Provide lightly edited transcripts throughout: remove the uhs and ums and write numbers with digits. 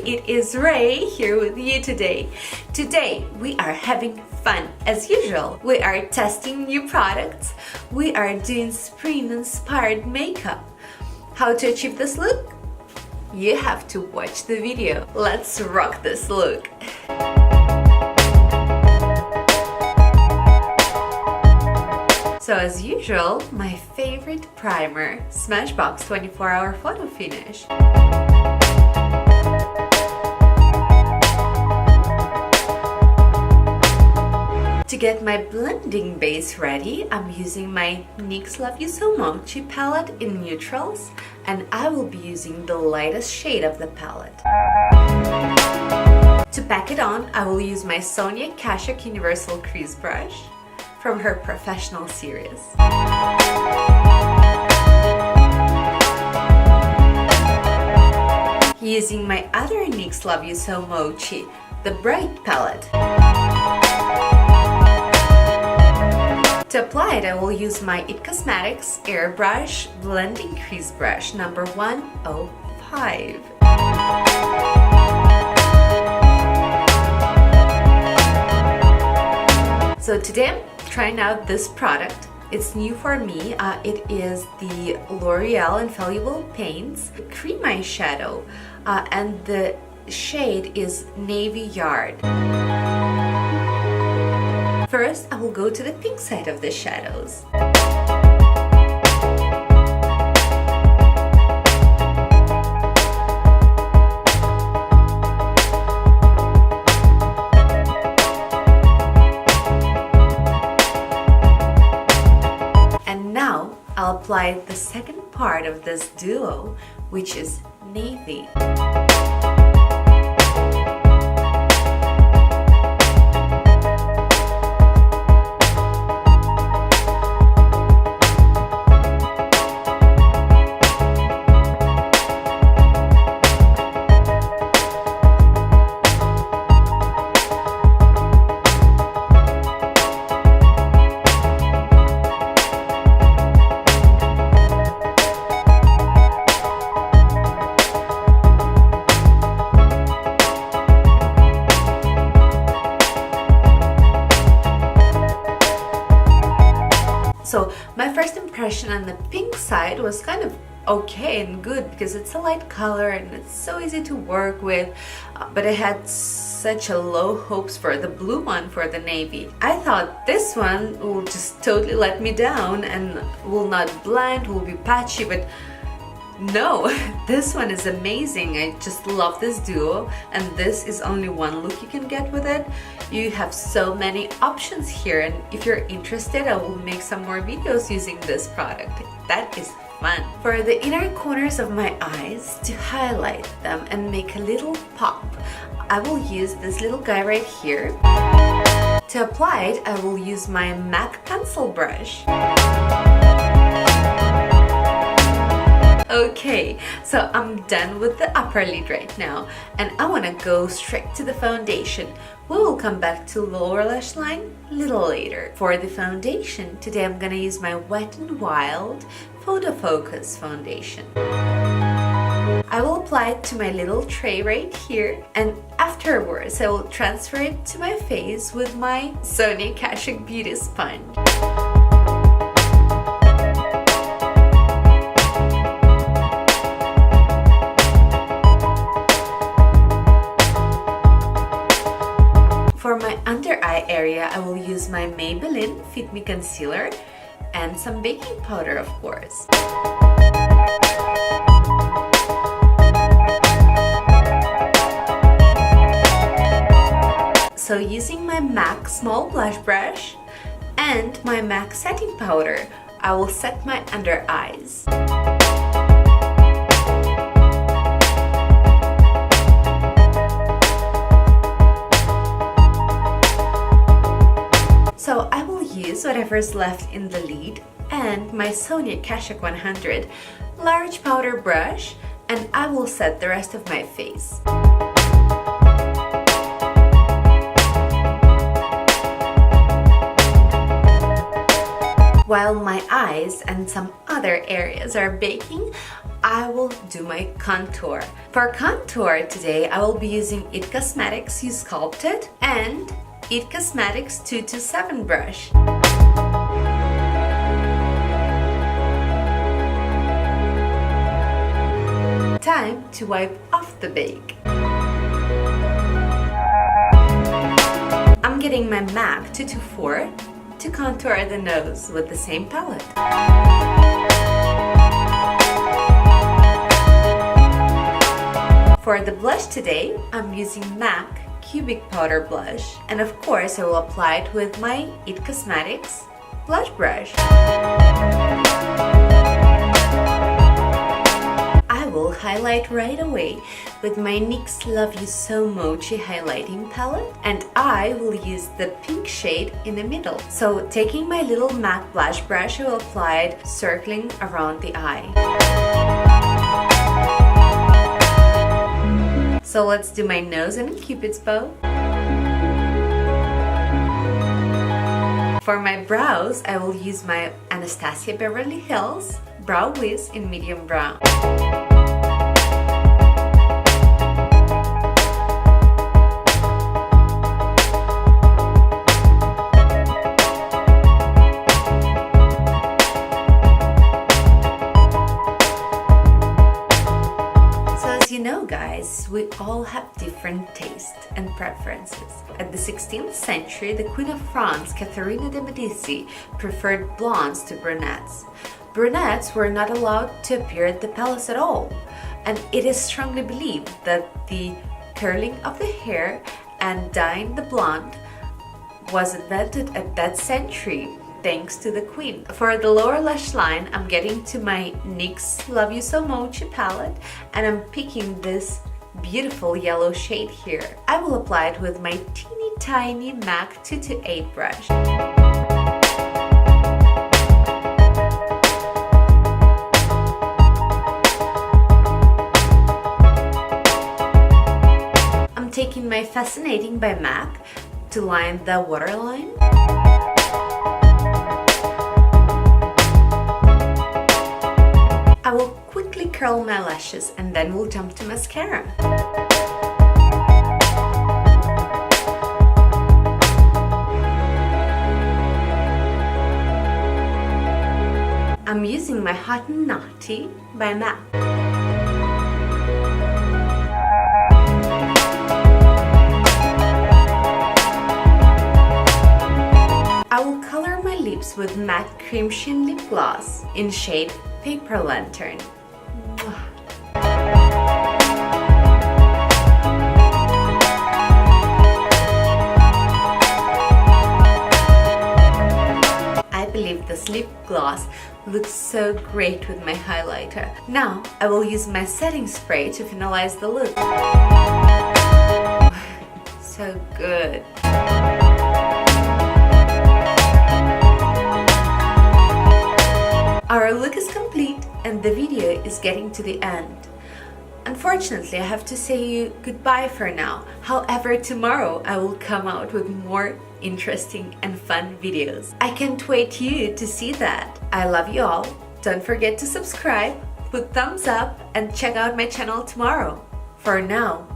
it is Ray here with you today. Today we are having fun as usual. We are testing new products. We are doing spring inspired makeup. How to achieve this look? You have to watch the video. Let's rock this look. So as usual, my favorite primer, Smashbox 24-hour photo finish. To get my blending base ready, I'm using my NYX Love You So Mochi palette in neutrals, and I will be using the lightest shade of the palette. To pack it on, I will use my Sonia Kashuk Universal Crease Brush from her Professional series. Using my other NYX Love You So Mochi, the Bright palette. To apply it, I will use my IT Cosmetics Airbrush Blending Crease Brush number 105. So today I'm trying out this product. It's new for me. It is the L'Oreal Infallible Paints Cream Eyeshadow, and the shade is Navy Yard. First, I will go to the pink side of the shadows. And now, I'll apply the second part of this duo, which is navy. So my first impression on the pink side was kind of okay and good because it's a light color and it's so easy to work with, but I had such a low hopes for the blue one, for the navy. I thought this one will just totally let me down and will not blend, will be patchy, but no, this one is amazing. I just love this duo, and this is only one look you can get with it. You have so many options here, and if you're interested, I will make some more videos using this product. That is fun. For the inner corners of my eyes, to highlight them and make a little pop, I will use this little guy right here. To apply it, I will use my MAC pencil brush. Okay, so I'm done with the upper lid right now, and I want to go straight to the foundation. We will come back to lower lash line a little later. For the foundation, today I'm gonna use my Wet n Wild Photo Focus foundation. I will apply it to my little tray right here, and afterwards I will transfer it to my face with my Sonia Kashuk Beauty Sponge. For my under eye area, I will use my Maybelline Fit Me Concealer and some baking powder, of course. So using my MAC small blush brush and my MAC setting powder, I will set my under eyes. So I will use whatever's left in the lid and my Sonia Kashuk 100 large powder brush, and I will set the rest of my face. While my eyes and some other areas are baking, I will do my contour. For contour today, I will be using It Cosmetics Sculpted and It Cosmetics 227 brush. Time to wipe off the bake. I'm getting my MAC 224 to contour the nose with the same palette. For the blush today, I'm using MAC Cubic Powder Blush, and of course I will apply it with my It Cosmetics blush brush. I will highlight right away with my NYX Love You So Mochi highlighting palette, and I will use the pink shade in the middle. So taking my little MAC blush brush, I will apply it circling around the eye. So let's do my nose and Cupid's bow. For my brows, I will use my Anastasia Beverly Hills Brow Wiz in medium brown. Guys, we all have different tastes and preferences. At the 16th century, the Queen of France, Catherine de Medici, preferred blondes to brunettes. Brunettes were not allowed to appear at the palace at all, and it is strongly believed that the curling of the hair and dyeing the blonde was invented at that century, thanks to the Queen. For the lower lash line, I'm getting to my NYX Love You So Mochi palette, and I'm picking this beautiful yellow shade here. I will apply it with my teeny tiny MAC 228 brush. I'm taking my Fascinating by MAC to line the waterline. I will quickly curl my lashes and then we'll jump to mascara. I'm using my Hot and Naughty by MAC. I will color my lips with MAC Cream Sheen Lip Gloss in shade Paper Lantern. I believe this lip gloss looks so great with my highlighter. Now I will use my setting spray to finalize the look. So good. Our look is complete and the video is getting to the end. Unfortunately, I have to say you goodbye for now. However, tomorrow I will come out with more interesting and fun videos. I can't wait you to see that. I love you all. Don't forget to subscribe, put thumbs up, and check out my channel tomorrow. For now,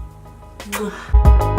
mwah.